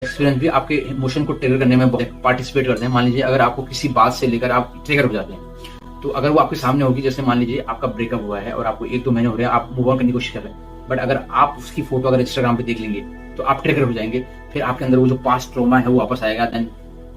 Experience भी आपके emotion को ट्रिगर करने में बहुत पार्टिसिपेट करते हैं। मान लीजिए अगर आपको किसी बात से लेकर आप ट्रिगर हो जाते हैं, तो अगर वो आपके सामने होगी, जैसे मान लीजिए आपका ब्रेकअप हुआ है और आपको 1-2 महीने हो रहे हैं, आप मूव ऑन करने की कोशिश कर रहे हैं, बट अगर आप उसकी फोटो अगर इंस्टाग्राम पे देख लेंगे तो आप ट्रिगर हो जाएंगे। फिर आपके अंदर वो जो पास्ट ट्रॉमा है वो वापस आएगा। देन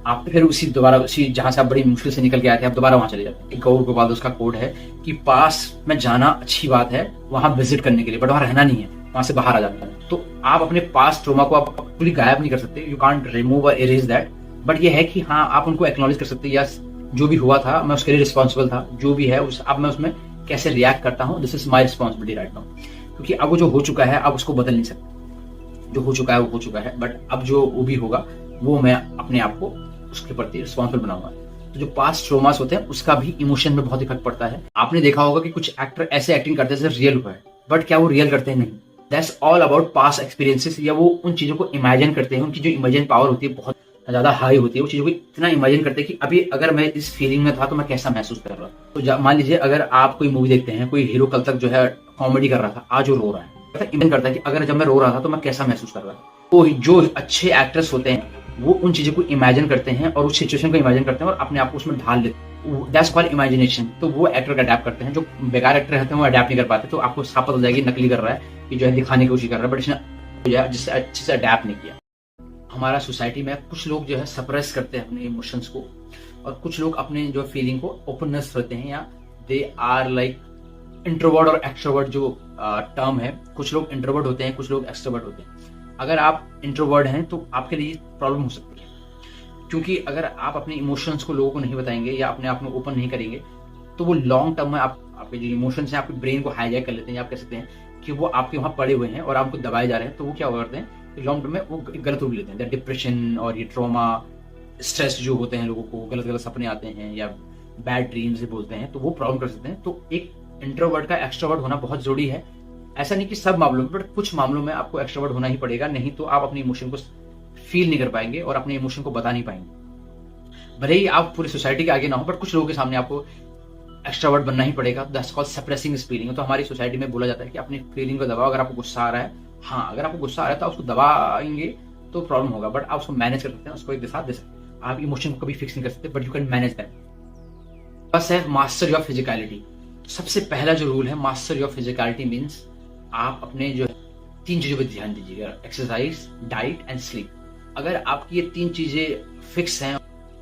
आप फिर उसी जहां से आप बड़ी मुश्किल से निकल के आए थे, आप दोबारा वहां चले जाते हैं। गौर गोपाल का कोड है कि पास में जाना अच्छी बात है, वहां विजिट करने के लिए, बट वहां रहना नहीं है, वहां से बाहर आ जाता है। तो आप अपने पास्ट ट्रॉमा को आप पूरी गायब नहीं कर सकते, यू कांट रिमूव और इरेज दैट, बट ये है कि हाँ आप उनको एक्नॉलेज कर सकते हैं, यस जो भी हुआ था मैं उसके लिए रिस्पॉन्सिबल था, जो भी है अब मैं उसमें कैसे रिएक्ट करता हूँ, this is my responsibility right now. क्योंकि अब वो जो हो चुका है अब उसको बदल नहीं सकते, जो हो चुका है वो हो चुका है, बट अब जो वो भी होगा वो मैं अपने आप को उसके प्रति रिस्पॉन्सिबल बनाऊंगा। तो जो पास्ट ट्रॉमास होते हैं उसका भी इमोशन में बहुत इफेक्ट पड़ता है। आपने देखा होगा कि कुछ एक्टर ऐसे एक्टिंग करते हैं जैसे रियल हुआ है, बट क्या वो रियल करते हैं? नहीं। That's all about past experiences, या वो उन चीजों को इमेजिन करते हैं, उनकी जो इमेजिन पावर होती है बहुत ज्यादा हाई होती है, वो चीजों को इतना इमेजिन करते हैं कि अभी अगर मैं इस फीलिंग में था तो मैं कैसा महसूस कर रहा। तो मान लीजिए अगर आप कोई मूवी देखते हैं, कोई हीरो कल तक जो है कॉमेडी कर रहा था, आज वो रो रहा है, इमेजिन करता है कि अगर जब मैं रो रहा था तो मैं कैसा महसूस कर रहा था। तो जो अच्छे एक्टर्स होते हैं वो उन चीजों को इमेजिन करते हैं और उस सिचुएशन को इमेजिन करते हैं और अपने आप को उसमें ढाल लेते हैं। That's called imagination. तो वो एक्टर का अडेप्ट करते हैं, जो बेकार एक्टर रहते हैं वो अडेप्ट नहीं कर पाते। तो आपको साफ पता हो जाएगी नकली कर रहा है, कि जो है दिखाने की कोशिश कर रहा है, बट इसने जिससे अच्छे से अडेप्ट नहीं किया। हमारा सोसाइटी में कुछ लोग जो है सप्रेस करते हैं अपने इमोशंस को, और कुछ लोग अपने जो फीलिंग को ओपननेस रहते हैं, या दे आर लाइक इंट्रोवर्ट और एक्सट्रोवर्ट जो टर्म है। कुछ लोग इंट्रोवर्ट होते हैं, कुछ लोग एक्सट्रोवर्ट होते हैं। अगर आप इंट्रोवर्ट हैं तो आपके लिए प्रॉब्लम हो सकती है, क्योंकि अगर आप अपने इमोशंस को लोगों को नहीं बताएंगे या अपने आप में ओपन नहीं करेंगे तो वो लॉन्ग टर्म में आपके जो इमोशंस हैं आपके ब्रेन को हाईजैक कर लेते हैं, या आप कह सकते हैं कि वो आपके वहां पड़े हुए हैं और आपको दबाए जा रहे हैं। तो वो क्या करते हैं, लॉन्ग टर्म में वो गलत रूप लेते हैं। डिप्रेशन और ये ट्रॉमा, स्ट्रेस जो होते हैं, लोगों को गलत गलत सपने आते हैं या बैड ड्रीम्स बोलते हैं, तो वो प्रॉब्लम कर सकते हैं। तो एक इंट्रोवर्ट का एक्सट्रोवर्ट होना बहुत जरूरी है। ऐसा नहीं कि सब मामलों में, बट कुछ मामलों में आपको एक्सट्रोवर्ट होना ही पड़ेगा, नहीं तो आप अपने इमोशन को फील नहीं कर पाएंगे और अपने इमोशन को बता नहीं पाएंगे। भले ही आप पूरी सोसाइटी के आगे ना हो, बट कुछ लोगों के सामने आपको एक्सट्रोवर्ट बनना ही पड़ेगा। That's called suppressing feeling. तो हमारी सोसाइटी में बोला जाता है कि अपनी फीलिंग को दबाओ। अगर आपको गुस्सा आ रहा है, हाँ अगर आपको गुस्सा आ रहा है तो आप उसको दबाएंगे तो प्रॉब्लम होगा, बट आप उसको मैनेज कर सकते हैं, उसको एक दिशा दे सकते हैं। आप इमोशन को कभी फिक्स नहीं कर सकते, but you can manage that. बस है मास्टर योर फिजिकलिटी। सबसे पहला जो रूल है, मास्टर योर फिजिकलिटी मीन्स आप अपने जो 3 चीजों पर ध्यान दीजिएगा, एक्सरसाइज, डाइट एंड स्लीप। अगर आपकी ये 3 चीजें फिक्स हैं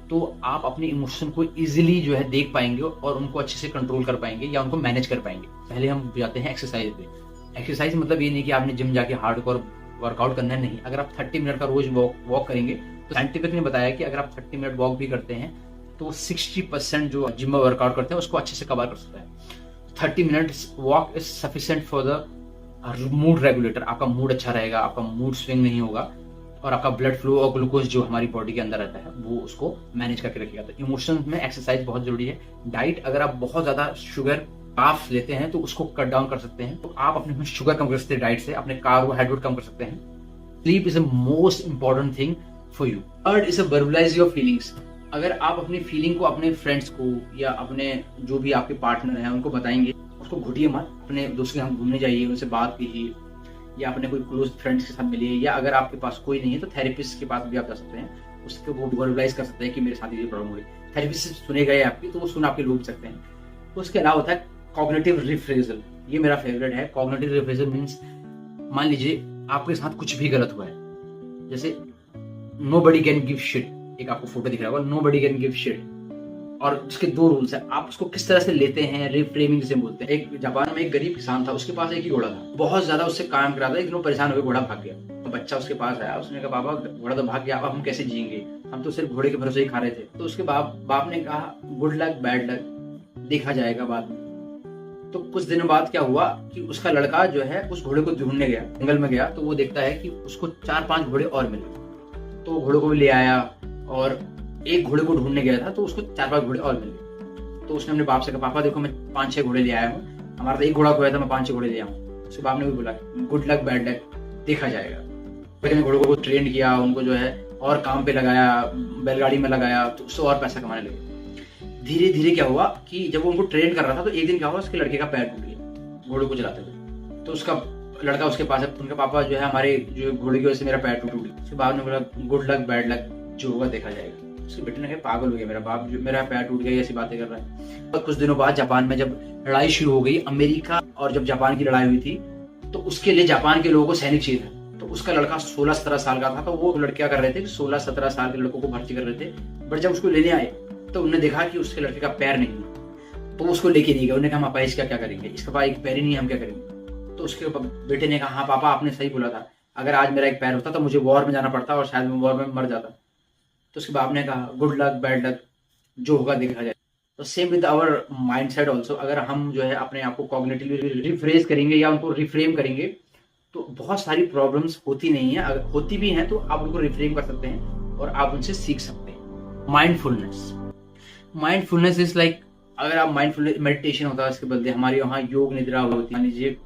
तो आप अपने इमोशन को इजीली जो है देख पाएंगे और उनको अच्छे से कंट्रोल कर पाएंगे या उनको मैनेज कर पाएंगे। पहले हम जाते हैं एक्सरसाइज पे। एक्सरसाइज मतलब ये नहीं कि आपने जिम जाके हार्डकोर वर्कआउट करना है, नहीं। अगर आप 30 मिनट का रोज वॉक करेंगे तो साइंटिफिक ने बताया कि अगर आप 30 मिनट वॉक भी करते हैं तो 60% जो जिम में वर्कआउट करते हैं उसको अच्छे से कवर कर सकता है। 30 minutes walk is sufficient for the mood regulator. आपका मूड अच्छा रहेगा, आपका मूड स्विंग नहीं होगा, और आपका ब्लड फ्लो और ग्लूकोज जो हमारी बॉडी के अंदर रहता है वो उसको मैनेज करके रखेगा। तो इमोशंस में एक्सरसाइज बहुत जरूरी है। डाइट, अगर आप बहुत ज्यादा शुगर काफ लेते हैं तो उसको कट डाउन कर सकते हैं, तो आप अपने में शुगर कम कर सकते हैं डाइट से, अपने कार्बोहाइड्रेट कम कर सकते हैं। Sleep is the most important thing for you. Third is verbalise your feelings. अगर आप अपनी फीलिंग को अपने फ्रेंड्स को या अपने जो भी आपके पार्टनर हैं उनको बताएंगे, उसको घुटिए मत। अपने दोस्तों के साथ घूमने जाइए, उनसे बात कीजिए, या अपने कोई क्लोज फ्रेंड्स के साथ मिलिए, या अगर आपके पास कोई नहीं है तो थेरेपिस्ट के पास भी आप जा सकते हैं। उसको वो वर्बलाइज कर सकते हैं कि मेरे साथ ये प्रॉब्लम हो रही है। थेरेपिस्ट सुनेगा ही आपकी, तो वो सुन आपके लोग सकते हैं। तो उसके अलावा होता है कॉग्निटिव रिफ्रेजल। ये मेरा फेवरेट है। कॉग्निटिव रिफ्रेजल मीन्स, मान लीजिए आपके साथ कुछ भी गलत हुआ है, जैसे नोबडी कैन गिव शिट, एक आपको फोटो दिख रहा होगा, नोबडी कैन गिव शिट, और उसके 2 रूल्स है। आप उसको किस तरह से लेते हैं, रिफ्रेमिंग से बोलते हैं। एक जापान में एक गरीब किसान था, उसके पास एक ही घोड़ा था, बहुत ज्यादा उससे काम करा था, लेकिन वो परेशान हो गया, घोड़ा भाग गया। तो बच्चा उसके पास आया, उसने कहा पापा घोड़ा तो भाग गया, अब हम कैसे जिएंगे, हम तो सिर्फ घोड़े के भरोसे ही खा रहे थे। तो उसके बाप ने कहा गुड लक बैड लक, देखा जाएगा बाद में। तो कुछ दिनों बाद क्या हुआ कि उसका लड़का जो है उस घोड़े को ढूंढने गया, जंगल में गया, तो वो देखता है कि उसको 4-5 घोड़े और मिले। तो घोड़े को भी ले आया, और एक घोड़े को ढूंढने गया था तो उसको 4-5 घोड़े और मिल गए। तो उसने अपने बाप से कहा पापा देखो मैं 5-6 घोड़े ले आया हूँ, हमारा तो एक घोड़ा खोया था, मैं 5-6 घोड़े ले आऊँ। उसके बाप ने भी बोला गुड लक बैड लक, देखा जाएगा। फिर घोड़ों को ट्रेन किया, उनको जो है और काम पे लगाया, बैलगाड़ी में लगाया, तो उससे और पैसा कमाने लगे। धीरे धीरे क्या हुआ कि जब वो उनको ट्रेन कर रहा था तो एक दिन क्या हुआ, उसके लड़के का पैर टूट गया घोड़े को चलाते हुए। तो उसका लड़का उसके पास है, उनके पापा जो है हमारे जो घोड़े की वजह से मेरा पैर टूट गया। उसके बाद ने बोला गुड लक बैड लक, जो होगा देखा जाएगा। उसके बेटे ने कहा पागल हो गया मेरा बाप, जो मेरा पैर टूट गया ऐसी बातें कर रहा है। और कुछ दिनों बाद जापान में जब लड़ाई शुरू हो गई, अमेरिका और जब जापान की लड़ाई हुई थी, तो उसके लिए जापान के लोगों को सैनिक चाहिए था। तो उसका लड़का 16-17 साल का था, तो वो लड़के क्या कर रहे थे, 16-17 साल के लड़कों को भर्ती कर रहे थे। बट जब उसको लेने आए तो उन्होंने देखा कि उसके लड़के का पैर नहीं है, तो उसको लेके नहीं गए। उन्होंने कहा पापा इसका क्या करेंगे, इसका पापा एक पैर ही नहीं है, हम क्या करेंगे। तो उसके बेटे ने कहा हाँ पापा आपने सही बोला था, अगर आज मेरा एक पैर होता तो मुझे वॉर में जाना पड़ता और शायद मैं वॉर में मर जाता। तो उसके बाप ने कहा गुड लक बैड लक, जो होगा देखा जाए। तो same with our mind set also, अगर हम जो है अपने आप को कॉग्निटिवली रिफ्रेज करेंगे या उनको रिफ्रेम करेंगे, तो बहुत सारी प्रॉब्लम्स होती नहीं है। अगर होती भी हैं तो आप उनको रिफ्रेम कर सकते हैं और आप उनसे सीख सकते हैं। माइंडफुलनेस इज लाइक, अगर आप माइंडफुलनेस मेडिटेशन होता है, इसके बदले हमारे यहाँ योग निद्रा होती है। मान लीजिए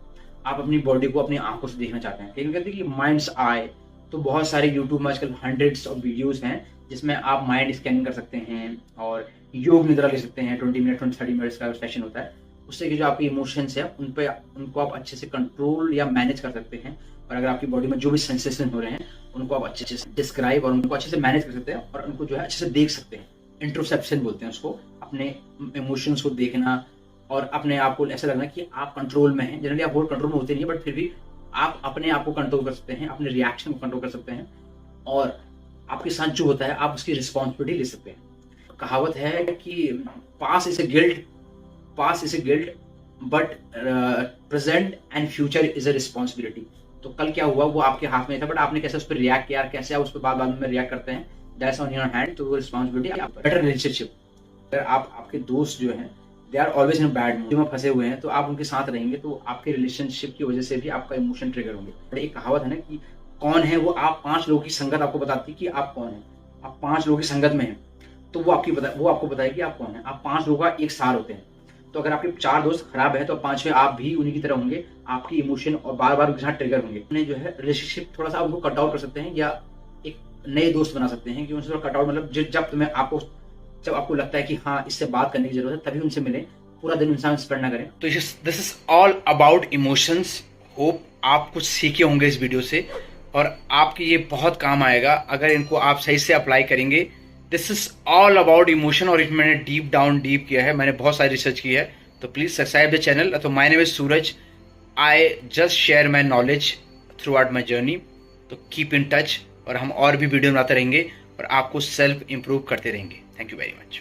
आप अपनी बॉडी को अपनी आंखों से देखना चाहते हैं, लेकिन कहते हैं कि माइंड्स आए, तो बहुत सारे यूट्यूब में आजकल हंड्रेड्स ऑफ वीडियोस हैं जिसमें आप माइंड स्कैनिंग कर सकते हैं और योग निद्रा ले सकते हैं। 20 मिनट 30 मिनट्स का सेशन होता है, उससे कि जो आपके इमोशंस है उनको आप अच्छे से कंट्रोल या मैनेज कर सकते हैं। और अगर आपकी बॉडी में जो भी सेंसेशन हो रहे हैं उनको आप अच्छे से डिस्क्राइब और उनको अच्छे से मैनेज कर सकते हैं और उनको जो है अच्छे से देख सकते हैं। इंट्रोसेप्शन बोलते हैं उसको, अपने इमोशंस को देखना और अपने आप को ऐसा लगना कि आप कंट्रोल में हैं। जनरली आप बहुत कंट्रोल में होते नहीं, बट फिर भी आप अपने आप को कंट्रोल कर सकते हैं, अपने रिएक्शन को कंट्रोल कर सकते हैं और आपके साथ जो होता है आप उसकी रिस्पॉन्सिबिलिटी ले सकते हैं। कहावत है कि past is a guilt but present and future is a responsibility. तो कल क्या हुआ वो आपके हाथ में था, बट आपने कैसे उस पर रिएक्ट किया, कैसे आप उस पर बाद में रिएक्ट करते हैं, दैट्स ऑन योर हैंड। तो वो रिस्पॉन्सिबिलिटी। बेटर रिलेशनशिप, अगर आपके दोस्त जो हैं they are always in bad mood में फंसे हुए हैं, तो आप उनके साथ रहेंगे तो आपके रिलेशनशिप की वजह से भी आपका इमोशन ट्रिगर होंगे। एक कहावत है ना कि कौन है वो, आप 5 लोगों की संगत आपको बताती है कि आप कौन है। आप 5 लोगों की संगत में हैं तो वो आपको बताएगी आप कौन है। आप 5 लोगों का एक सार होते हैं, तो अगर आपके 4 दोस्त खराब है तो 5वें आप भी उन्हीं की तरह होंगे, आपकी इमोशन और बार बार उनके साथ ट्रिगर होंगे। उन्हें जो है रिलेशनशिप थोड़ा सा उनको कट आउट कर सकते हैं या एक नए दोस्त बना सकते हैं कि उनसे थोड़ा कट आउट, मतलब जब आपको लगता है कि हाँ इससे बात करने की जरूरत है तभी उनसे मिलें, पूरा दिन इंसान स्पेंड ना करें। तो this is all about emotions. Hope आप कुछ सीखे होंगे इस वीडियो से और आपके ये बहुत काम आएगा अगर इनको आप सही से अप्लाई करेंगे। This is all about emotion और मैंने डीप किया है, मैंने बहुत सारी रिसर्च की है। तो प्लीज सब्सक्राइब द चैनल। तो my name is Suraj, I just share my knowledge through out my journey. तो कीप इन टच और हम और भी वीडियो बनाते रहेंगे और आपको सेल्फ इम्प्रूव करते रहेंगे। Thank you very much.